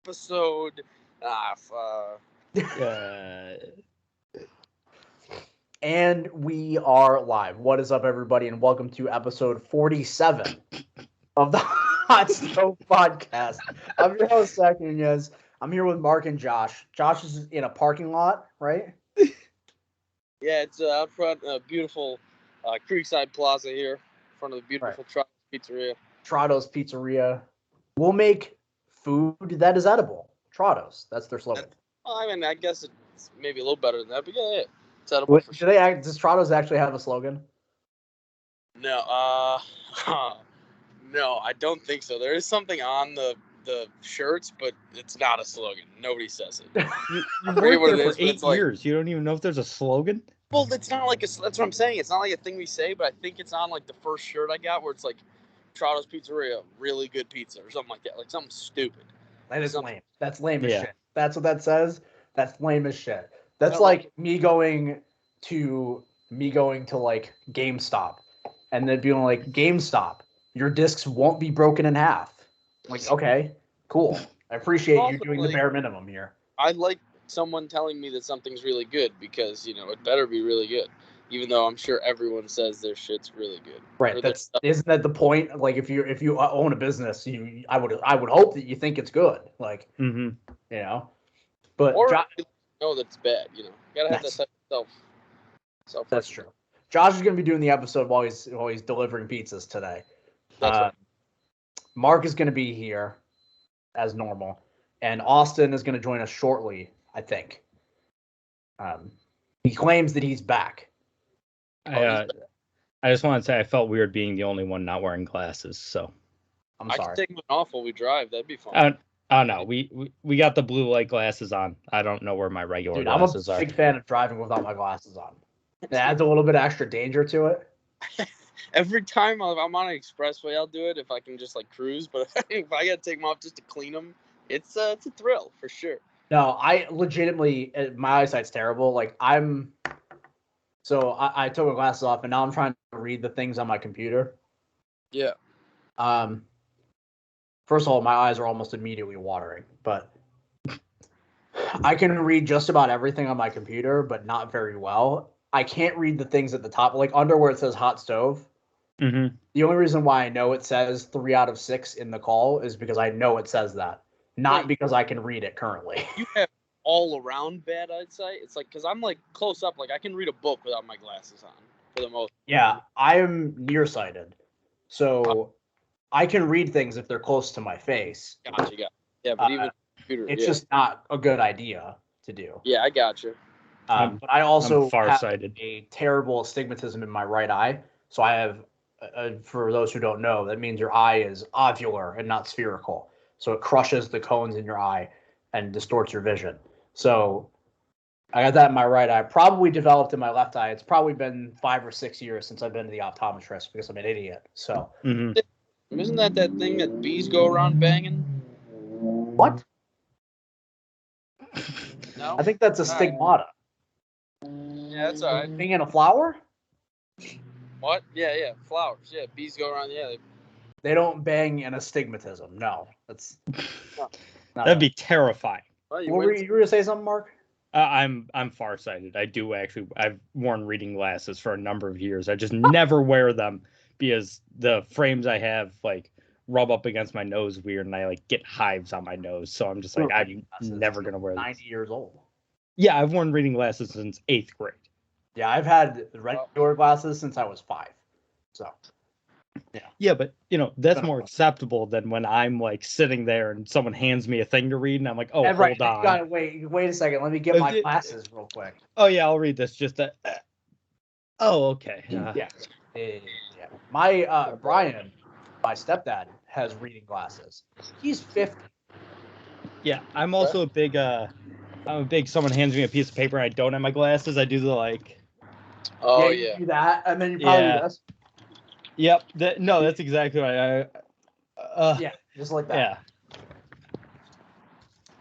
episode. And we are live. What is up, everybody, and welcome to episode 47 of the Hot Stove Podcast. I'm your host, Zach Nunez. I'm here with Mark and Josh. Josh is in a parking lot, right? Yeah, it's out front, beautiful Creekside Plaza here, in front of the beautiful Trotto's Pizzeria. Trotto's Pizzeria. We'll make food that is edible. Trotto's. That's their slogan. I guess it's maybe a little better than that, but yeah. It's edible for sure. Does Trotto's actually have a slogan? No, no, I don't think so. There is something on the shirts, but it's not a slogan. Nobody says it. You worked there for 8 years. You don't even know if there's a slogan? Well, it's not like that's what I'm saying. It's not like a thing we say, but I think it's on like the first shirt I got where it's like Trotto's Pizzeria, really good pizza or something like that. Like something stupid. That is lame. That's lame as shit. That's what that says. That's lame as shit. That's like me going to like GameStop and then being like, GameStop, your discs won't be broken in half. I'm like, okay, cool. I appreciate you doing the bare minimum here. I like someone telling me that something's really good because, it better be really good. Even though I'm sure everyone says their shit's really good. Right. Isn't that the point? Like if you own a business, I would hope that you think it's good. Like, but that's bad. You gotta have that type of self. That's true. Josh is going to be doing the episode while he's delivering pizzas today. Right. Mark is going to be here as normal, and Austin is going to join us shortly, I think. He claims that he's back. I just want to say I felt weird being the only one not wearing glasses, so I'm sorry. I can take mine off while we drive. That'd be fun. Oh no, we got the blue light glasses on. I don't know where my regular glasses are. I'm a big fan of driving without my glasses on. It adds a little bit of extra danger to it. Every time I'm on an expressway, I'll do it if I can just like cruise. But if I gotta take them off just to clean them, it's a thrill for sure. No, I legitimately, my eyesight's terrible. Like I took my glasses off, and now I'm trying to read the things on my computer. Yeah. First of all, my eyes are almost immediately watering, but I can read just about everything on my computer, but not very well. I can't read the things at the top, like under where it says hot stove. Mm-hmm. The only reason why I know it says 3 out of 6 in the call is because I know it says that, not because I can read it currently. You have all around bad eyesight. It's like, because I'm like close up, like I can read a book without my glasses on for the most. Yeah, I am nearsighted, so I can read things if they're close to my face. Gotcha. Yeah, but even computer, it's just not a good idea to do. Yeah, I gotcha. But I also have farsighted. A terrible astigmatism in my right eye. So I have, for those who don't know, that means your eye is ovular and not spherical. So it crushes the cones in your eye and distorts your vision. So I got that in my right eye. Probably developed in my left eye. It's probably been 5 or 6 years since I've been to the optometrist because I'm an idiot. So Isn't that thing that bees go around banging? What? No? I think that's a stigmata. Yeah, that's all right. Being in a flower? What? Yeah, flowers. Yeah, bees go around. Yeah, they don't bang an astigmatism. No, that's that'd be terrifying. Well, you were gonna say something, Mark? I'm farsighted. I do actually. I've worn reading glasses for a number of years. I just never wear them because the frames I have like rub up against my nose weird, and I like get hives on my nose. So I'm just like, I'm never gonna wear them. 90 years old. Yeah, I've worn reading glasses since 8th grade. Yeah, I've had regular glasses since I was 5. So, yeah. Yeah, but, that's more acceptable than when I'm, like, sitting there and someone hands me a thing to read, and I'm like, hold on. Wait a second. Let me get my glasses real quick. Oh, yeah, I'll read this. Just okay. Yeah. My, Brian, my stepdad, has reading glasses. He's 50. Yeah, I'm also a big, someone hands me a piece of paper and I don't have my glasses. I do the like. Oh yeah. You do that, and then you probably do this. Yep. That's exactly right. Yeah, just like that. Yeah.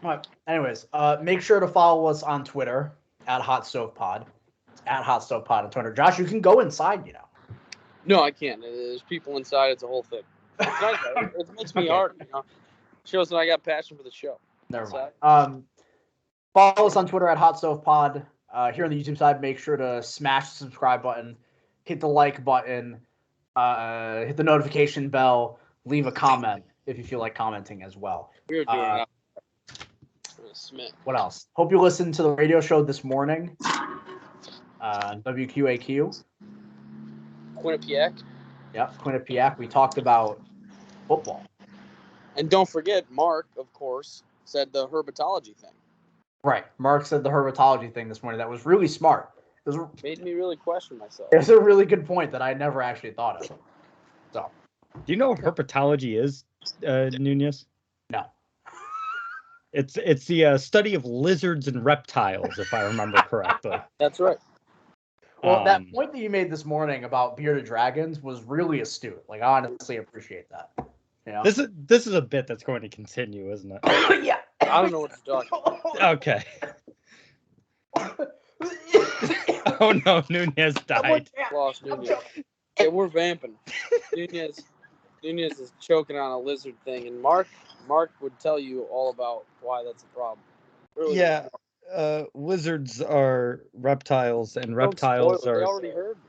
All right. Anyways, make sure to follow us on Twitter at Hot Stove Pod. At Hot Stove Pod on Twitter. Josh, you can go inside, No, I can't. There's people inside. It's a whole thing. It's nice. It makes me hard. Shows that I got passion for the show. Never mind. Follow us on Twitter at Hot Stove Pod. Here on the YouTube side, make sure to smash the subscribe button, hit the like button, hit the notification bell, leave a comment if you feel like commenting as well. We were doing What else? Hope you listened to the radio show this morning on WQAQ. Quinnipiac. Yep, Quinnipiac. We talked about football. And don't forget, Mark, of course, said the herpetology thing. Right. Mark said the herpetology thing this morning. That was really smart. Made me really question myself. It's a really good point that I never actually thought of. So, Do you know what herpetology is, Nunez? no. It's the study of lizards and reptiles, if I remember correctly. That's right. Well, that point that you made this morning about bearded dragons was really astute. Like, I honestly appreciate that. You know? This is a bit that's going to continue, isn't it? Yeah. I don't know what you're talking about. Okay. Oh no, Nunez died. Lost Nunez. Okay, we're vamping. Nunez is choking on a lizard thing, and Mark would tell you all about why that's a problem. Really. Yeah, lizards are reptiles, and Don't reptiles spoil it. are. They already heard me.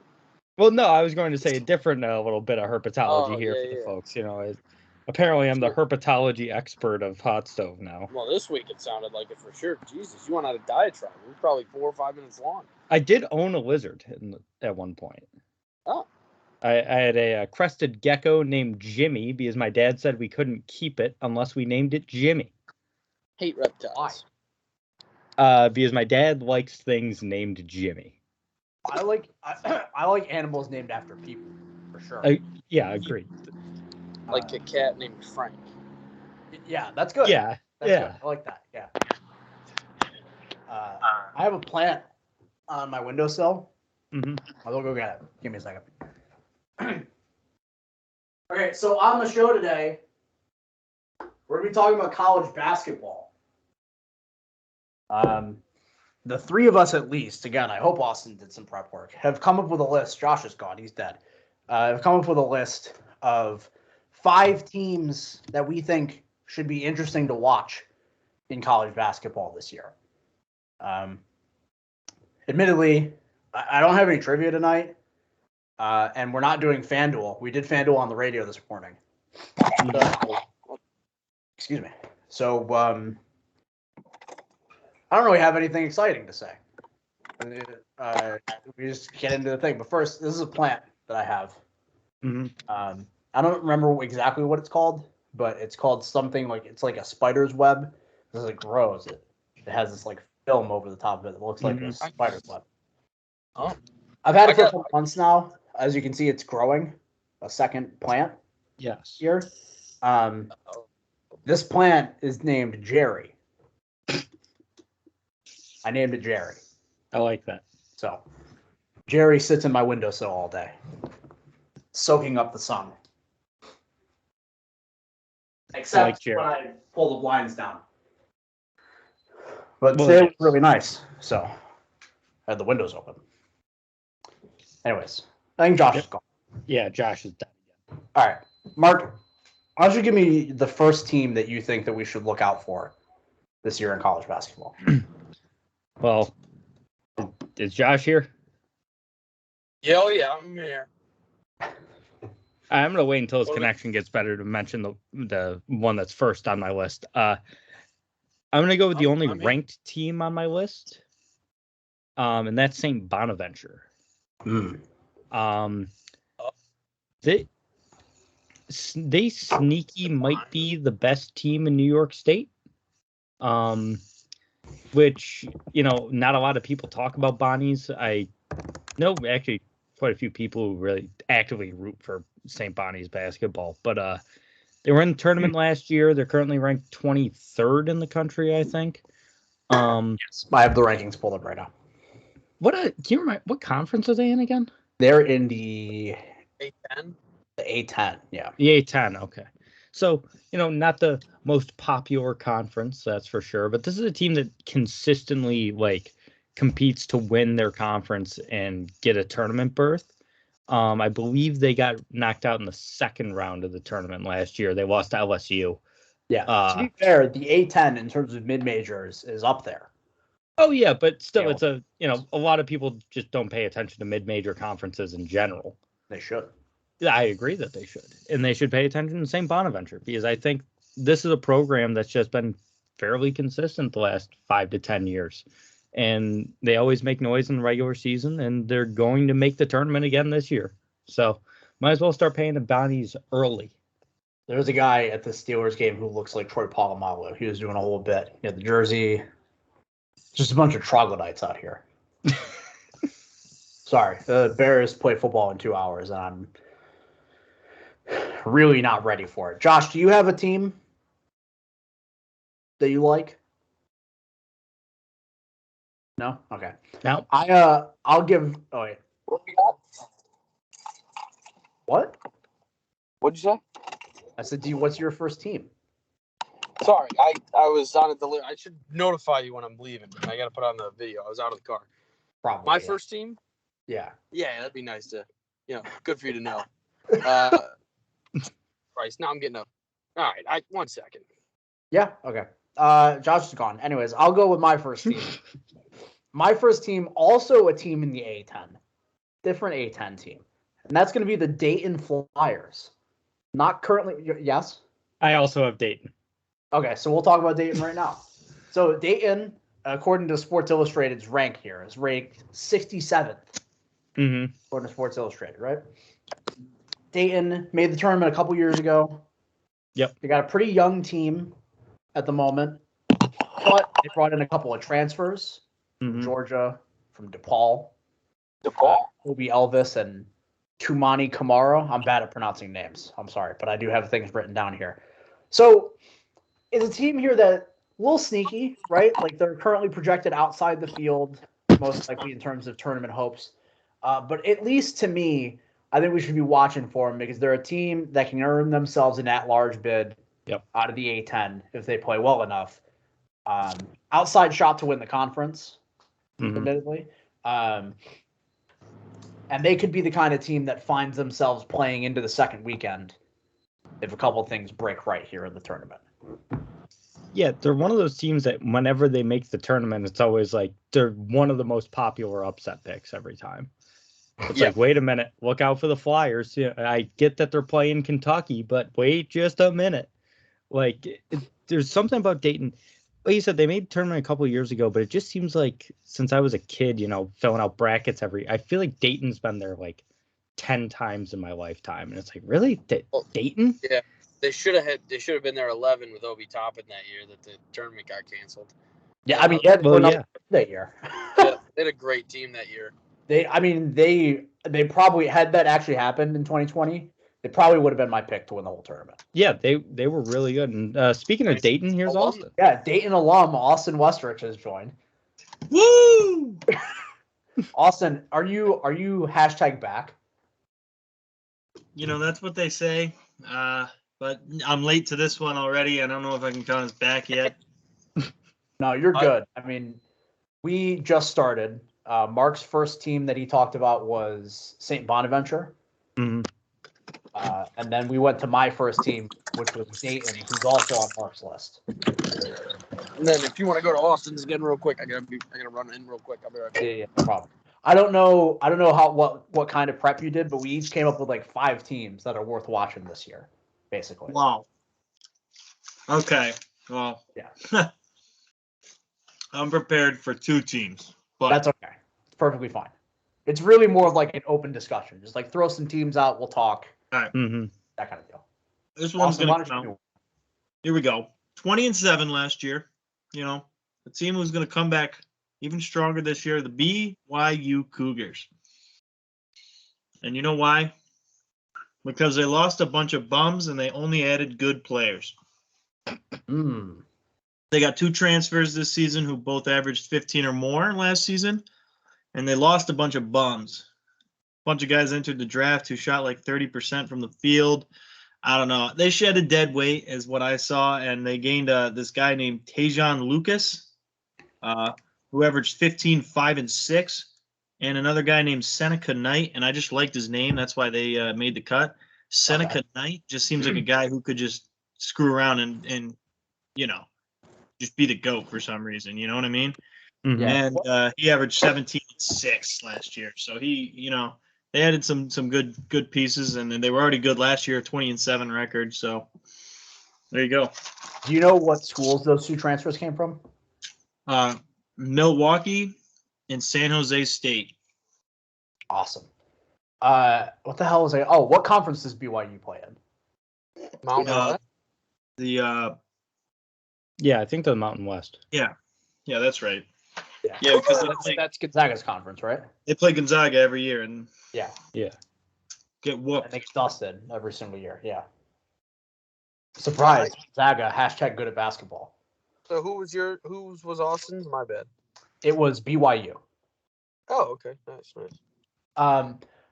Well, no, I was going to say a different little bit of herpetology Oh, here yeah, for the yeah. folks. You know, apparently I'm the herpetology expert of Hot Stove now. Well, this week it sounded like it for sure. Jesus, you went on a diatribe. It was probably 4 or 5 minutes long. I did own a lizard at one point. Oh. I had a crested gecko named Jimmy because my dad said we couldn't keep it unless we named it Jimmy. Hate reptiles. Because my dad likes things named Jimmy. I like animals named after people, for sure. Yeah, agreed. Like a cat named Frank. Yeah, that's good. Yeah, That's yeah. good. I like that. Yeah. I have a plant on my windowsill. Mm-hmm. I'll go get it. Give me a second. Okay, so on the show today, we're going to be talking about college basketball. The three of us at least, again, I hope Austin did some prep work, have come up with a list. Josh is gone. He's dead. Have come up with a list of 5 teams that we think should be interesting to watch in college basketball this year. Admittedly, I don't have any trivia tonight, and we're not doing FanDuel. We did FanDuel on the radio this morning. Excuse me. So, I don't really have anything exciting to say. We just get into the thing. But first, this is a plant that I have. Mm-hmm. I don't remember exactly what it's called, but it's called something like it's like a spider's web. As it grows, it has this like film over the top of it that looks like a spider's web. Oh, I've had it for months now. As you can see, it's growing. A second plant. Yes. Here. This plant is named Jerry. I named it Jerry. I like that. So, Jerry sits in my windowsill all day, soaking up the sun. Except when I pull the blinds down. But today was really nice, so I had the windows open. Anyways, I think Josh is gone. Yeah, Josh is done. All right, Mark, why don't you give me the first team that you think that we should look out for this year in college basketball? Well, is Josh here? Yeah, I'm here. I'm gonna wait until his connection gets better to mention the one that's first on my list. I'm gonna go with the only ranked team on my list, and that's St. Bonaventure. They sneaky might be the best team in New York State. Which, not a lot of people talk about Bonnies. I know actually quite a few people who really actively root for St. Bonnie's basketball. But they were in the tournament last year. They're currently ranked 23rd in the country, I think. Yes, I have the rankings pulled up right now. Can you remind what conference are they in again? They're in the A10. The A10, yeah. The A10, okay. So, not the most popular conference, that's for sure. But this is a team that consistently, competes to win their conference and get a tournament berth. I believe they got knocked out in the second round of the tournament last year. They lost to LSU. Yeah. To be fair, the A10 in terms of mid-majors is up there. Oh yeah, but still, Yeah. it's a lot of people just don't pay attention to mid-major conferences in general. They should. I agree that they should, and they should pay attention to St. Bonaventure, because I think this is a program that's just been fairly consistent the last 5 to 10 years, and they always make noise in the regular season, and they're going to make the tournament again this year. So might as well start paying the bounties early. There's a guy at the Steelers game who looks like Troy Polamalu. He was doing a whole bit. He had the jersey. Just a bunch of troglodytes out here. Sorry, the Bears play football in 2 hours, and I'm really not ready for it. Josh, do you have a team that you like? No? Okay. Now, I'll give. Oh wait. What? What'd you say? I said, what's your first team? Sorry, I was on a delivery. I should notify you when I'm leaving. I got to put on the video. I was out of the car. Probably. My first team? Yeah. Yeah, that'd be nice to, good for you to know. Christ, now I'm getting up. All right, 1 second. Yeah, okay. Josh is gone. Anyways, I'll go with my first team. My first team, also a team in the A10. Different A10 team. And that's going to be the Dayton Flyers. Not currently, yes? I also have Dayton. Okay, so we'll talk about Dayton right now. So Dayton, according to Sports Illustrated's rank here, is ranked 67th. Mm-hmm. According to Sports Illustrated, right? Dayton made the tournament a couple years ago. Yep. They got a pretty young team at the moment, but they brought in a couple of transfers from Georgia, from DePaul. Obi Elvis and Tumani Kamara. I'm bad at pronouncing names. I'm sorry, but I do have things written down here. So it's a team here that a little sneaky, right? Like they're currently projected outside the field, most likely in terms of tournament hopes. But at least to me, I think we should be watching for them because they're a team that can earn themselves an at-large bid out of the A10 if they play well enough. Outside shot to win the conference, admittedly. And they could be the kind of team that finds themselves playing into the second weekend if a couple things break right here in the tournament. Yeah, they're one of those teams that whenever they make the tournament, it's always like they're one of the most popular upset picks every time. It's like, wait a minute, look out for the Flyers. Yeah, I get that they're playing Kentucky, but wait just a minute. Like, there's something about Dayton. Like you said, they made the tournament a couple of years ago, but it just seems like since I was a kid, filling out brackets I feel like Dayton's been there like 10 times in my lifetime. And it's like, really? Dayton? Yeah. They should have been there 11 with Obi Toppin that year that the tournament got canceled. Yeah, I mean, that year. Yeah, they had a great team that year. They probably had that actually happened in 2020. They probably would have been my pick to win the whole tournament. Yeah, they were really good. And speaking of Dayton, here's Austin. Yeah, Dayton alum Austin Westrich has joined. Woo! Austin, are you hashtag back? That's what they say. But I'm late to this one already. I don't know if I can count as back yet. No, you're good. I mean, we just started. Mark's first team that he talked about was St. Bonaventure. Mm-hmm. And then we went to my first team, which was Dayton, who's also on Mark's list. And then if you want to go to Austin's again real quick, I gotta run in real quick. I'll be right back. Yeah, no problem. I don't know what kind of prep you did, but we each came up with like 5 teams that are worth watching this year, basically. Wow. Okay. Well, yeah. I'm prepared for 2 teams. But that's okay. It's perfectly fine. It's really more of like an open discussion. Just like throw some teams out, we'll talk. All right. That kind of deal. This one's going to count. Here we go. 20-7 last year. The team was going to come back even stronger this year. The Byu Cougars. And you know why? Because they lost a bunch of bums and they only added good players. They got 2 transfers this season who both averaged 15 or more last season. And they lost a bunch of bums. A bunch of guys entered the draft who shot like 30% from the field. I don't know. They shed a dead weight is what I saw. And they gained this guy named Tajon Lucas, who averaged 15, 5, and 6. And another guy named Seneca Knight. And I just liked his name. That's why they made the cut. Seneca Knight just seems like a guy who could just screw around and just be the GOAT for some reason. You know what I mean? Mhm. Yeah. And he averaged 17-6 last year. So they added some good pieces, and then they were already good last year, 20-7 record. So there you go. Do you know what schools those 2 transfers came from? Milwaukee and San Jose State. Awesome. What the hell was I? Oh, what conference does BYU play in? Mountain West? Yeah, I think the Mountain West. Yeah, that's right. Yeah, Yeah, because that's Gonzaga's conference, right? they play Gonzaga every year and Yeah. get And whooped. they get dusted every single year. Yeah. Surprise, Gonzaga. # good at basketball. So whose was Austin's? My bad. It was BYU. Oh, okay. Nice.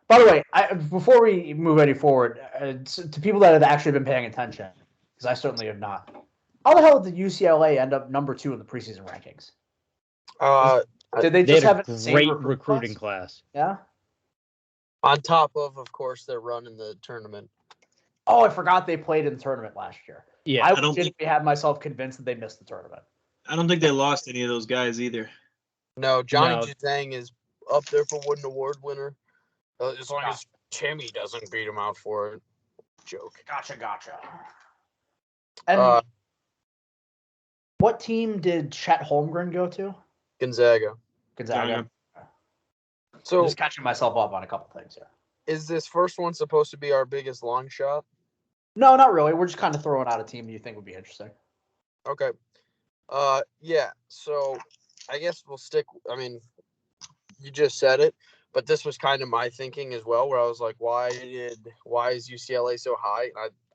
By the way, before we move any forward, to people that have actually been paying attention, because I certainly have not, how the hell did UCLA end up number 2 in the preseason rankings? Did they just had have a an insane great recruiting class. Yeah. On top of course, they're running the tournament. Oh, I forgot they played in the tournament last year. Yeah, I don't legitimately had myself convinced that they missed the tournament. I don't think they lost any of those guys either. No, Johnny No. Juzang is up there for Wooden Award winner. As long as Timmy doesn't beat him out for it. Joke. Gotcha. And what team did Chet Holmgren go to? Gonzaga. Gonzaga. So I'm just catching myself up on a couple things here. is this first one supposed to be our biggest long shot? No, not really. We're just kind of throwing out a team you think would be interesting. Okay. Yeah. So I guess we'll stick. I mean, you just said it, but this was kind of my thinking as well, where I was like, why is UCLA so high?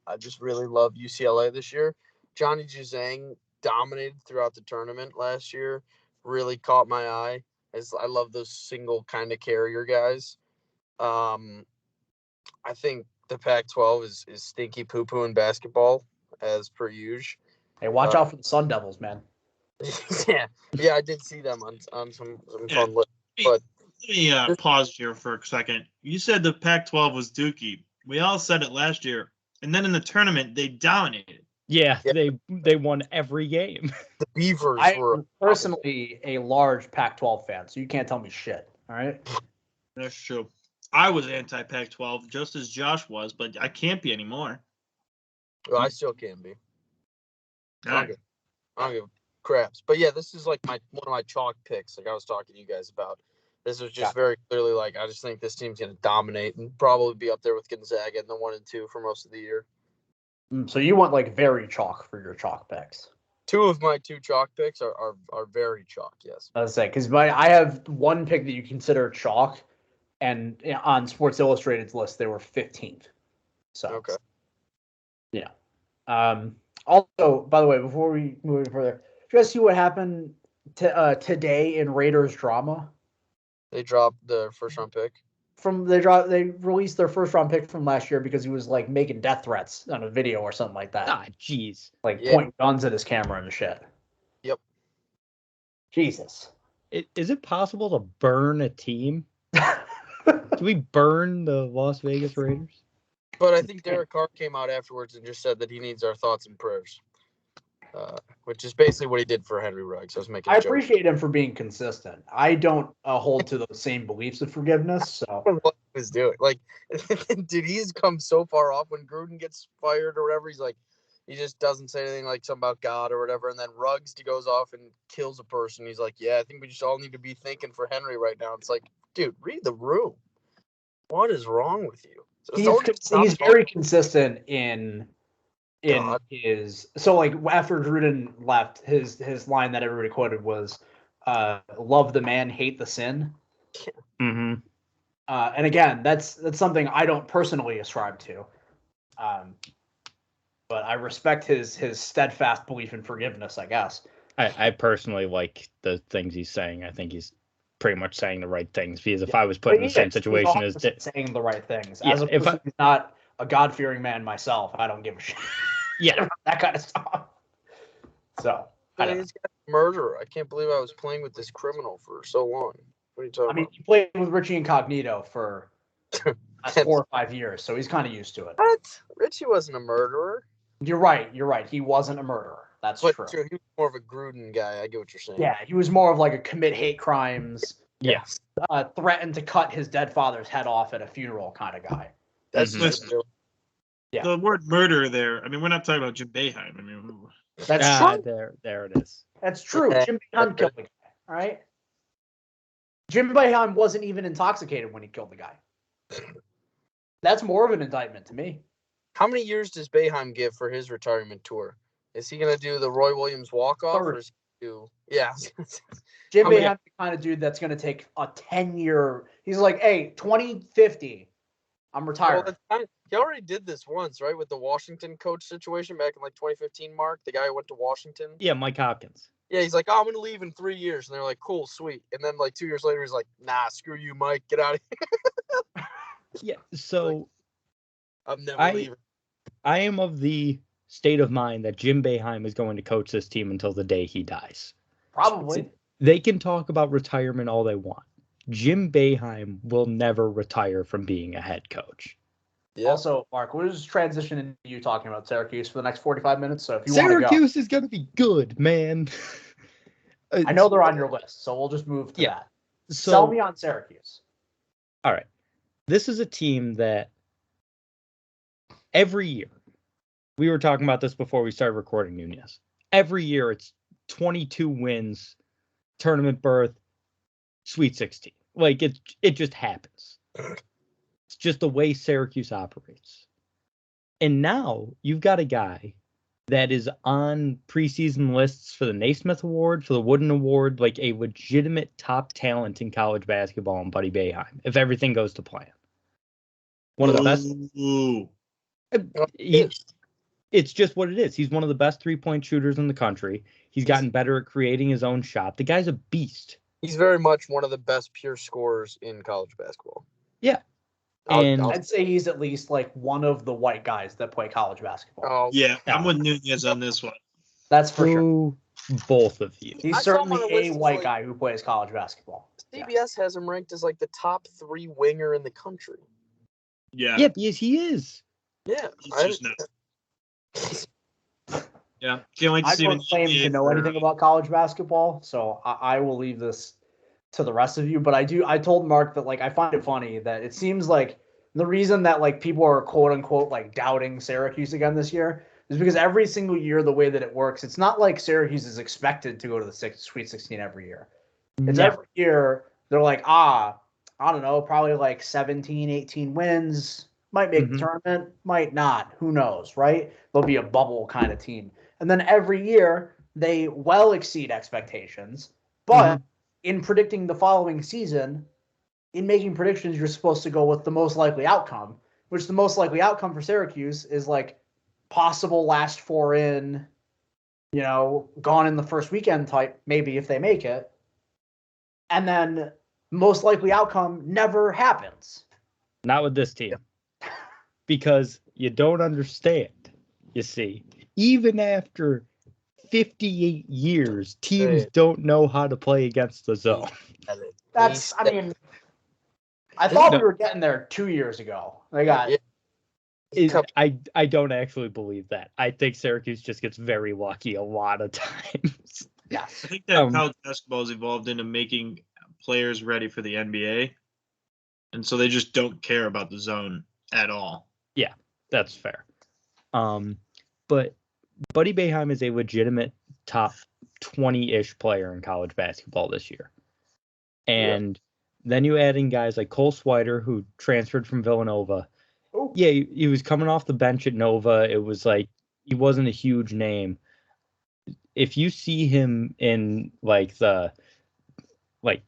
I just really love UCLA this year. Johnny Juzang dominated throughout the tournament last year. Really caught my eye. I love those single kind of carrier guys. I think the Pac-12 is stinky poo-poo in basketball, as per usual. Hey, watch out for the Sun Devils, man. yeah, I did see them on some fun lists. But Let me pause here for a second. You said the Pac-12 was dookie. We all said it last year, and then in the tournament they dominated. Yeah, they won every game. The Beavers were I'm personally a large Pac-12 fan, so you can't tell me shit. All right. That's true. I was anti-Pac-12, just as Josh was, but I can't be anymore. Well, I still can be. I Right. don't give craps. But yeah, this is like one of my chalk picks, like I was talking to you guys about. This was just very clearly like I just think this team's going to dominate and probably be up there with Gonzaga in the 1 and 2 for most of the year. So you want like very chalk for your chalk picks? 2 of my 2 chalk picks are very chalk. Yes. I was say because I have one pick that you consider chalk, and on Sports Illustrated's list they were 15th. So Okay. Yeah. Also, by the way, before we move any further, did you guys see what happened today in Raiders drama? They dropped the first round pick. They released their first round pick from last year because he was like making death threats on a video or something like that. Ah, jeez. Like pointing guns at his camera and shit. Yep. Jesus. Is it possible to burn a team? Do we burn the Las Vegas Raiders? But I think Derek Carr came out afterwards and just said that he needs our thoughts and prayers, which is basically what he did for Henry Ruggs. I appreciate him for being consistent. I don't hold to those same beliefs of forgiveness. So what he was doing, like, did he come so far off when Gruden gets fired or whatever? He's like, he just doesn't say anything like something about God or whatever, and then Ruggs goes off and kills a person. He's like, yeah, I think we just all need to be thinking for Henry right now. It's like, dude, read the room. What is wrong with you? He's very consistent in his. So like after Gruden left, his line that everybody quoted was, "Love the man, hate the sin." Mm-hmm. And again, that's something I don't personally ascribe to, but I respect his steadfast belief in forgiveness, I guess. I personally like the things he's saying. I think he's pretty much saying the right things, because if I was put in the same situation as saying the right things, yeah, as a person who's not a God-fearing man myself, I don't give a shit. Yeah, that kind of stuff. So he's a murderer. I can't believe I was playing with this criminal for so long. What are you talking about? He played with Richie Incognito for 4 or 5 years, so he's kind of used to it. What? Richie wasn't a murderer. You're right. He wasn't a murderer. That's But true. he was more of a Gruden guy. I get what you're saying. Yeah, he was more of like a commit hate crimes, Yes. threatened to cut his dead father's head off at a funeral kind of guy. That's Mhm. just Yeah. The word murder there. I mean, we're not talking about Jim Beiheim. I mean, That's true. There it is. That's true. Jim Beiheim killed the guy. All right. Jim Beiheim wasn't even intoxicated when he killed the guy. That's more of an indictment to me. How many years does Boeheim give for his retirement tour? Is he going to do the Roy Williams walk-off? Or is he do... Yeah. Jim How many- Beiheim's the kind of dude that's going to take a 10-year. He's like, hey, 2050, I'm retired. Well, he already did this once, right? With the Washington coach situation back in like 2015, Mark, the guy who went to Washington. Yeah, Mike Hopkins. Yeah, he's like, oh, I'm going to leave in 3 years. And they're like, cool, sweet. And then like 2 years later, he's like, nah, screw you, Mike. Get out of here. Yeah, so I'm never leaving. I am of the state of mind that Jim Boeheim is going to coach this team until the day he dies. Probably. They can talk about retirement all they want. Jim Boeheim will never retire from being a head coach. Yeah. Also, Mark, we'll just transition into you talking about Syracuse for the next 45 minutes. So if you want to go, Syracuse is going to be good, man. I know they're on your list, so we'll just move to that. So, Sell me on Syracuse. all right. This is a team that every year, we were talking about this before we started recording, Nunez. Every year it's 22 wins, tournament berth, Sweet 16. Like it just happens. It's just the way Syracuse operates. And now you've got a guy that is on preseason lists for the Naismith Award, for the Wooden Award, like a legitimate top talent in college basketball in Buddy Boeheim, if everything goes to plan. One of the best. Ooh. It's just what it is. He's one of the best three-point shooters in the country. He's gotten better at creating his own shot. The guy's a beast. He's very much one of the best pure scorers in college basketball. Yeah. I'd say he's at least like one of the white guys that play college basketball. Oh, Yeah, I'm with Nunez on this one. That's for sure. Who both of you. He's I saw him on certainly a list a as, white like- guy who plays college basketball. CBS has him ranked as like the top 3 winger in the country. Yeah, Yeah, because he is. Yeah. he's just not. Yeah, can't wait to I see him in don't the claim NBA to know for- anything about college basketball, so I will leave this to the rest of you. But I told Mark that like I find it funny that it seems like the reason that like people are quote unquote like doubting Syracuse again this year is because every single year the way that it works, it's not like Syracuse is expected to go to the Sweet 16 every year. It's Never. every year they're like, I don't know, probably like 17, 18 wins, might make the tournament, might not, who knows, right? They'll be a bubble kind of team. And then every year they well exceed expectations, but in predicting the following season, in making predictions, you're supposed to go with the most likely outcome, which the most likely outcome for Syracuse is like possible last 4 in, gone in the first weekend type, maybe if they make it. And then most likely outcome never happens. Not with this team. Because you don't understand, you see. Even after 58 years, teams don't know how to play against the zone. I thought we were getting there 2 years ago. They got I don't actually believe that. I think Syracuse just gets very lucky a lot of times. yes. I think that college basketball has evolved into making players ready for the NBA, and so they just don't care about the zone at all. Yeah, that's fair. But Buddy Boeheim is a legitimate top 20-ish player in college basketball this year. And then you add in guys like Cole Schweiter, who transferred from Villanova. Ooh. Yeah, he was coming off the bench at Nova. It was like he wasn't a huge name. If you see him in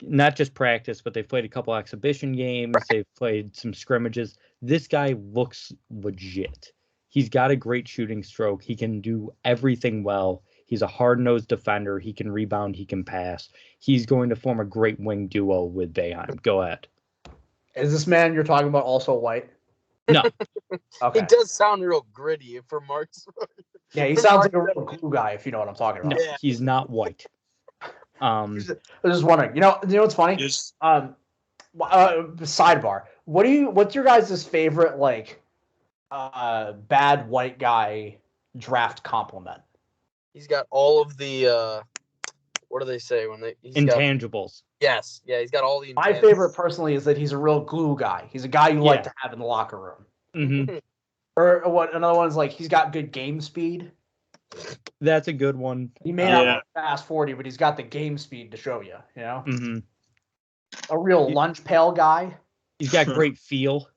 not just practice, but they've played a couple exhibition games, they've played some scrimmages. This guy looks legit. He's got a great shooting stroke. He can do everything well. He's a hard-nosed defender. He can rebound. He can pass. He's going to form a great wing duo with Boeheim. Go ahead. Is this man you're talking about also white? No. Okay. He does sound real gritty for Mark's. Yeah, he sounds like a real glue guy, if you know what I'm talking about. No, he's not white. I was just wondering. You know what's funny? Just Sidebar. What's your guys' favorite bad white guy draft complement. He's got all of the what do they say when they Intangibles. Yes, yeah, he's got all the. My favorite personally is that he's a real glue guy. He's a guy you like to have in the locker room. Mm-hmm. Or what? Another one's like he's got good game speed. That's a good one. He may not run fast 40, but he's got the game speed to show you. You know, Mm-hmm. a real lunch pail guy. He's got great feel.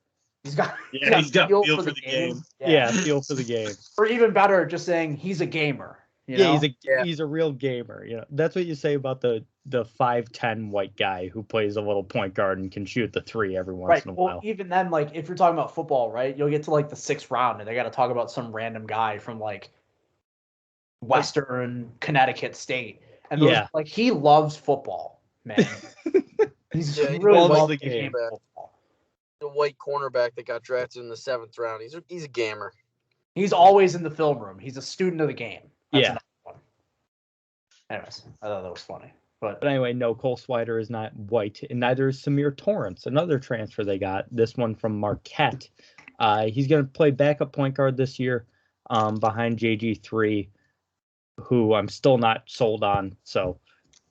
He's got feel for the game. Yeah, feel for the game. Or even better, just saying he's a gamer. You know? He's a real gamer. You know, that's what you say about the 5'10" white guy who plays a little point guard and can shoot the three every once in a while. Well, even then, like if you're talking about football, right? You'll get to like the 6th round and they got to talk about some random guy from like Western Connecticut State, and like he loves football, man. He really loves the game of football. The white cornerback that got drafted in the 7th round. He's a gamer. He's always in the film room. He's a student of the game. That's another one. Anyways, I thought that was funny. But anyway, no, Cole Schweiter is not white, and neither is Samir Torrance, another transfer they got. This one from Marquette. He's going to play backup point guard this year behind JG3, who I'm still not sold on. So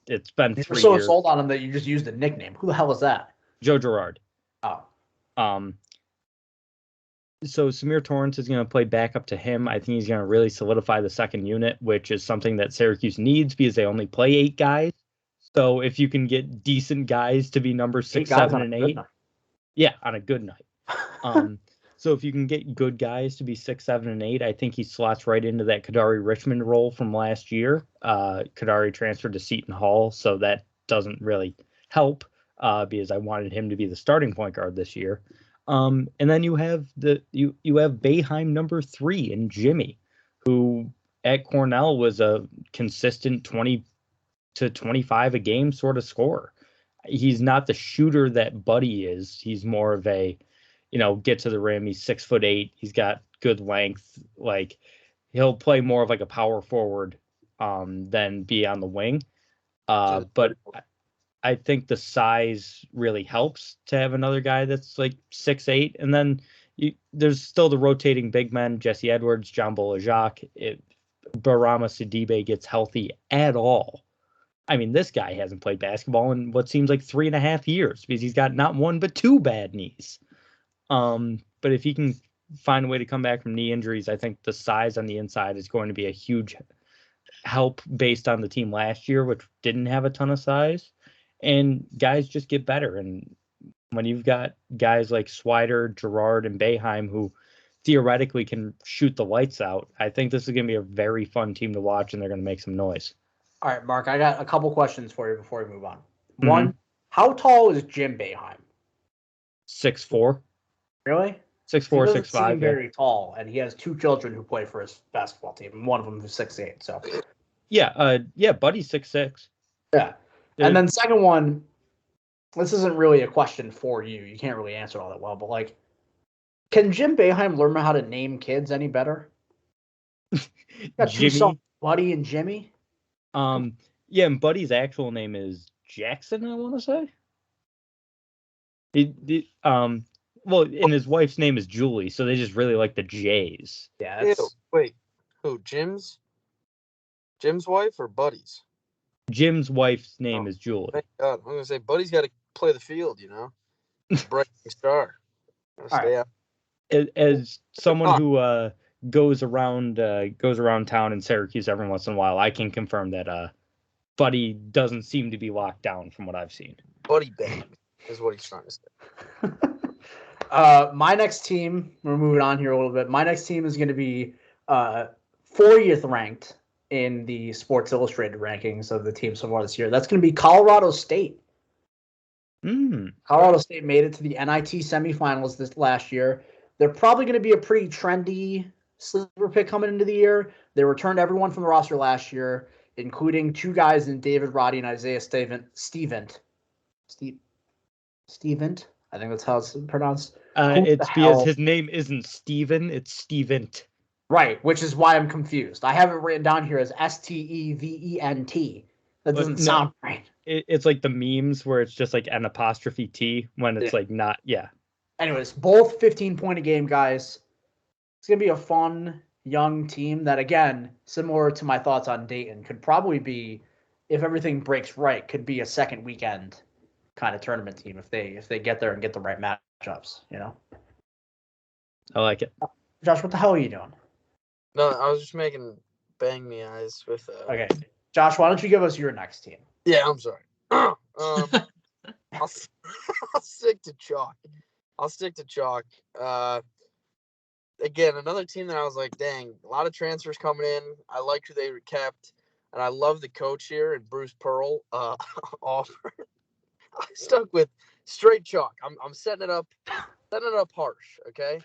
it's been 3 You're years. so sold on him that you just used the nickname. Who the hell is that? Joe Girard. Oh. So Samir Torrance is going to play back up to him. I think he's going to really solidify the second unit, which is something that Syracuse needs because they only play 8 guys. So if you can get decent guys to be number 6, 7, and 8, on a good night. So if you can get good guys to be 6, 7, and 8, I think he slots right into that Kadari Richmond role from last year. Kadari transferred to Seton Hall, so that doesn't really help because I wanted him to be the starting point guard this year. And then you have you have Beiheim number 3 and Jimmy, who at Cornell was a consistent 20 to 25 a game sort of scorer. He's not the shooter that Buddy is. He's more of a, get to the rim. He's 6'8". He's got good length. Like he'll play more of like a power forward than be on the wing. But I think the size really helps to have another guy that's like 6'8", and then there's still the rotating big men: Jesse Edwards, John Bolajak. If Barama Sidibe gets healthy at all, I mean, this guy hasn't played basketball in what seems like 3.5 years because he's got not 1 but 2 bad knees. But if he can find a way to come back from knee injuries, I think the size on the inside is going to be a huge help based on the team last year, which didn't have a ton of size. And guys just get better. And when you've got guys like Schweiter, Girard, and Beiheim who theoretically can shoot the lights out, I think this is going to be a very fun team to watch, and they're going to make some noise. All right, Mark, I got a couple questions for you before we move on. One, how tall is Jim Beiheim? 6'4". Really? 6'4", 6'5". Very tall, and he has 2 children who play for his basketball team, and one of them is 6'8". So Buddy's 6'6". Yeah. And then second one, this isn't really a question for you. You can't really answer all that well, but like, can Jim Beiheim learn how to name kids any better? Got Jimmy, Buddy, and Jimmy. And Buddy's actual name is Jackson, I want to say. And his wife's name is Julie, so they just really like the J's. Yeah. Wait, who? Jim's wife or Buddy's? Jim's wife's name is Julie. Thank God. I'm gonna say Buddy's got to play the field, Bright star. Stay out. As someone who goes around town in Syracuse every once in a while, I can confirm that Buddy doesn't seem to be locked down from what I've seen. Buddy bang is what he's trying to say. My next team, we're moving on here a little bit. My next team is going to be 40th ranked in the Sports Illustrated rankings of the teams so far this year. That's going to be Colorado State. Colorado State made it to the NIT semifinals this last year. They're probably going to be a pretty trendy sleeper pick coming into the year. They returned everyone from the roster last year, including 2 guys in David Roddy and Isaiah Stevent. I think that's how it's pronounced. It's because his name isn't Steven, it's Stevent. Right, which is why I'm confused. I have it written down here as Stevent. That doesn't sound right. It's like the memes where it's just like an apostrophe T when it's like not, yeah. Anyways, both 15-point a game guys. It's going to be a fun young team that, again, similar to my thoughts on Dayton, could probably be, if everything breaks right, could be a second weekend kind of tournament team if they get there and get the right matchups, you know? I like it. Josh, what the hell are you doing? No, I was just making bang me eyes with. Okay. Josh, why don't you give us your next team? Yeah, I'm sorry. I'll stick to chalk. Again, another team that I was like, dang, a lot of transfers coming in. I like who they kept, and I love the coach here and Bruce Pearl. Auburn. I stuck with straight chalk. I'm setting it up harsh. Okay,